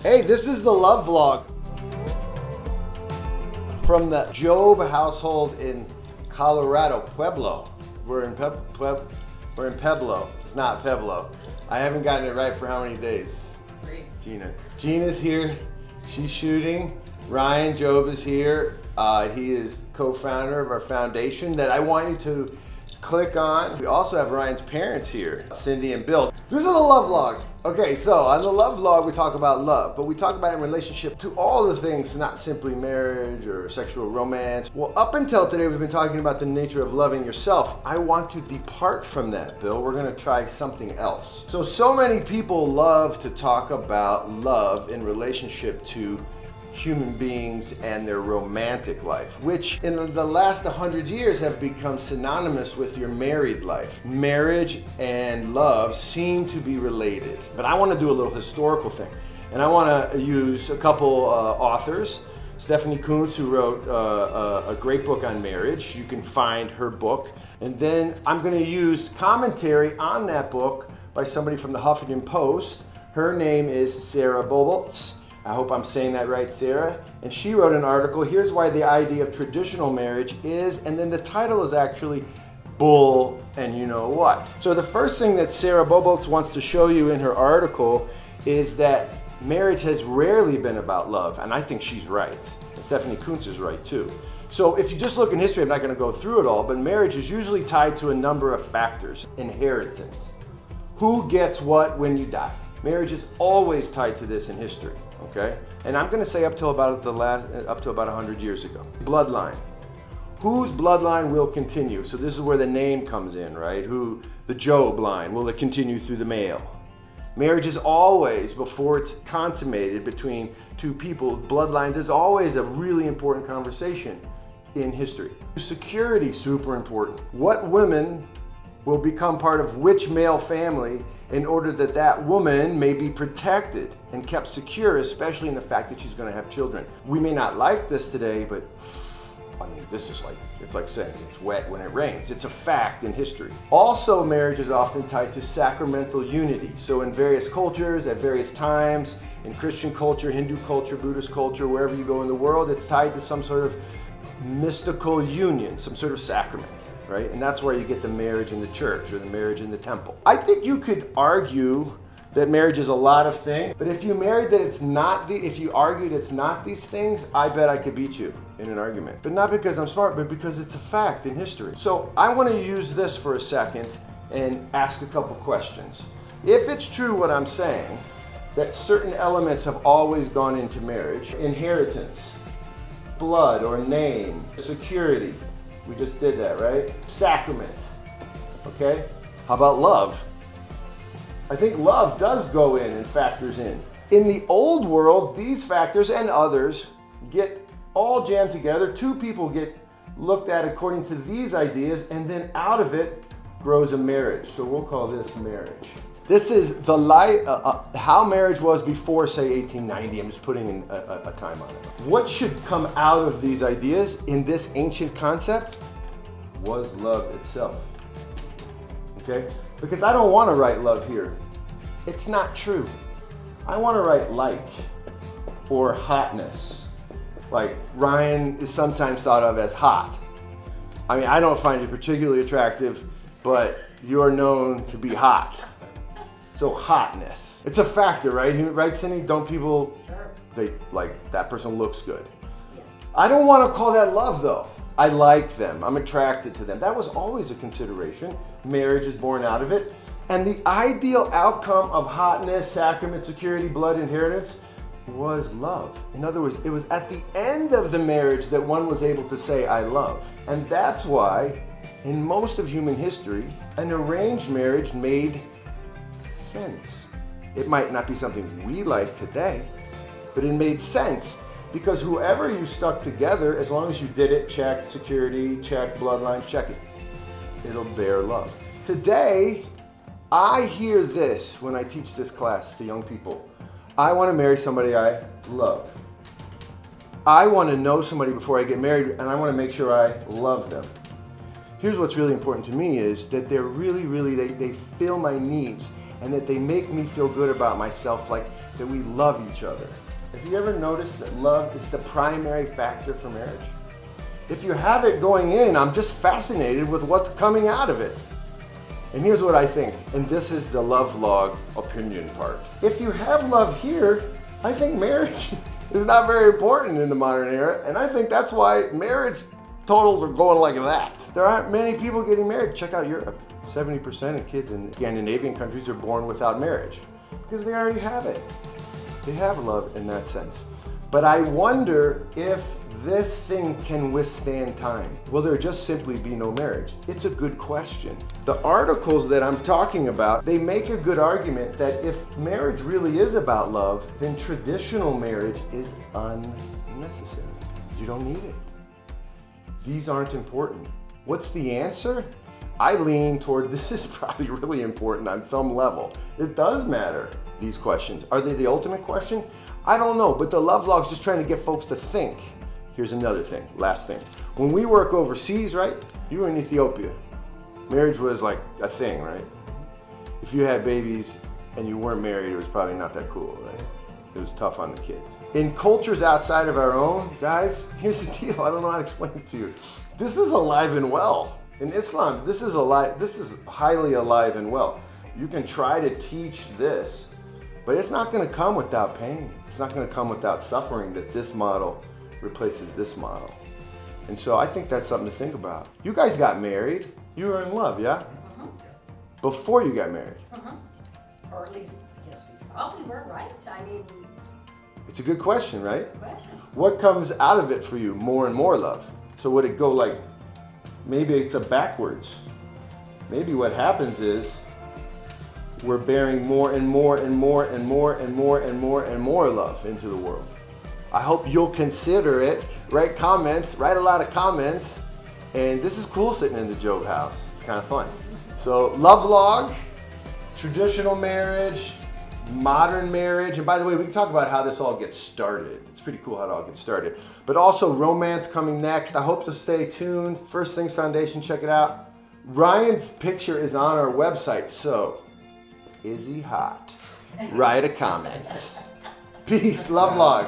Hey, this is the love vlog from the Job household in Colorado, Pueblo. We're in Pueblo. It's not Pueblo. I haven't gotten it right for how many days? 3. Gina's here. She's shooting. Ryan Job is here. He is co-founder of our foundation that I want you to click on. We also have Ryan's parents here, Cindy and Bill. This is a love vlog. Okay, so on the love vlog, we talk about love, but we talk about it in relationship to all the things, not simply marriage or sexual romance. Well, up until today, we've been talking about the nature of loving yourself. I want to depart from that, Bill. We're gonna try something else. So many people love to talk about love in relationship to human beings and their romantic life, which in the last 100 years have become synonymous with your married life. Marriage and love seem to be related, but I want to do a little historical thing, and I want to use a couple authors. Stephanie Kuntz, who wrote a great book on marriage. You can find her book, and then I'm going to use commentary on that book by somebody from the Huffington Post. Her name is Sarah Bobolts. I hope I'm saying that right, Sarah. And she wrote an article, here's why the idea of traditional marriage is, and then the title is actually Bull and You Know What. So the first thing that Sarah Bobolts wants to show you in her article is that marriage has rarely been about love, and I think she's right. And Stephanie Kuntz is right too. So if you just look in history, I'm not gonna go through it all, but marriage is usually tied to a number of factors. Inheritance. Who gets what when you die? Marriage is always tied to this in history. Okay, and I'm going to say up to about 100 years ago. Bloodline. Whose bloodline will continue? So this is where the name comes in, right? The Job line, will it continue through the male? Marriage is always, before it's consummated between two people, bloodlines is always a really important conversation in history. Security, super important. What women will become part of which male family in order that that woman may be protected and kept secure, especially in the fact that she's going to have children. We may not like this today, but I mean, this is it's like saying it's wet when it rains. It's a fact in history. Also, marriage is often tied to sacramental unity. So in various cultures, at various times, in Christian culture, Hindu culture, Buddhist culture, wherever you go in the world, it's tied to some sort of mystical union, some sort of sacrament. Right? And that's where you get the marriage in the church or the marriage in the temple. I think you could argue that marriage is a lot of things, but if you argued it's not these things, I bet I could beat you in an argument. But not because I'm smart, but because it's a fact in history. So I want to use this for a second and ask a couple questions. If it's true what I'm saying, that certain elements have always gone into marriage, inheritance, blood or name, security, we just did that, right? Sacrament, okay? How about love? I think love does go in and factors in. In the old world, these factors and others get all jammed together. Two people get looked at according to these ideas, and then out of it grows a marriage. So we'll call this marriage. This is the how marriage was before, say, 1890. I'm just putting in a time on it. What should come out of these ideas in this ancient concept was love itself. Okay? Because I don't want to write love here. It's not true. I want to write like or hotness. Like Ryan is sometimes thought of as hot. I mean, I don't find you particularly attractive, but you're known to be hot. So hotness. It's a factor, right? Right, Cindy? Don't people, Sure. They like, that person looks good. Yes. I don't want to call that love though. I like them. I'm attracted to them. That was always a consideration. Marriage is born out of it. And the ideal outcome of hotness, sacrament, security, blood, inheritance was love. In other words, it was at the end of the marriage that one was able to say, I love. And that's why in most of human history, an arranged marriage made sense. It might not be something we like today, but it made sense because whoever you stuck together, as long as you did it, check security, check bloodlines, check it, it'll bear love. Today, I hear this when I teach this class to young people. I want to marry somebody I love. I want to know somebody before I get married, and I want to make sure I love them. Here's what's really important to me is that they're really, they fill my needs and that they make me feel good about myself. Like that we love each other. Have you ever noticed that love is the primary factor for marriage? If you have it going in, I'm just fascinated with what's coming out of it. And here's what I think, and this is the love log opinion part. If you have love here, I think marriage is not very important in the modern era, and I think that's why marriage totals are going like that. There aren't many people getting married. Check out Europe. 70% of kids in Scandinavian countries are born without marriage because they already have it. They have love in that sense. But I wonder if this thing can withstand time. Will there just simply be no marriage? It's a good question. The articles that I'm talking about, they make a good argument that if marriage really is about love, then traditional marriage is unnecessary. You don't need it. These aren't important. What's the answer? I lean toward this is probably really important on some level. It does matter, these questions. Are they the ultimate question? I don't know, but the love log's just trying to get folks to think. Here's another thing, last thing. When we work overseas, right? You were in Ethiopia. Marriage was like a thing, right? If you had babies and you weren't married, it was probably not that cool, right? It was tough on the kids. In cultures outside of our own, guys, here's the deal. I don't know how to explain it to you. This is alive and well. In Islam, this is highly alive and well. You can try to teach this, but it's not gonna come without pain. It's not gonna come without suffering that this model replaces this model. And so I think that's something to think about. You guys got married. You were in love, yeah? Uh-huh. Before you got married. Uh-huh. Or at least, yes, we thought we were, right? I mean... It's a good question, right? It's a good question. What comes out of it for you? More and more love. So would it go like, maybe it's a backwards. Maybe what happens is we're bearing more and more and more and more and more and more and more love into the world. I hope you'll consider it. Write comments, write a lot of comments. And this is cool sitting in the Job house. It's kind of fun. So love log, traditional marriage, modern marriage. And by the way, we can talk about how this all gets started. It's pretty cool how it all gets started. But also romance coming next. I hope to stay tuned. First Things Foundation, check it out. Ryan's picture is on our website. So, is he hot? Write a comment. Peace, love log.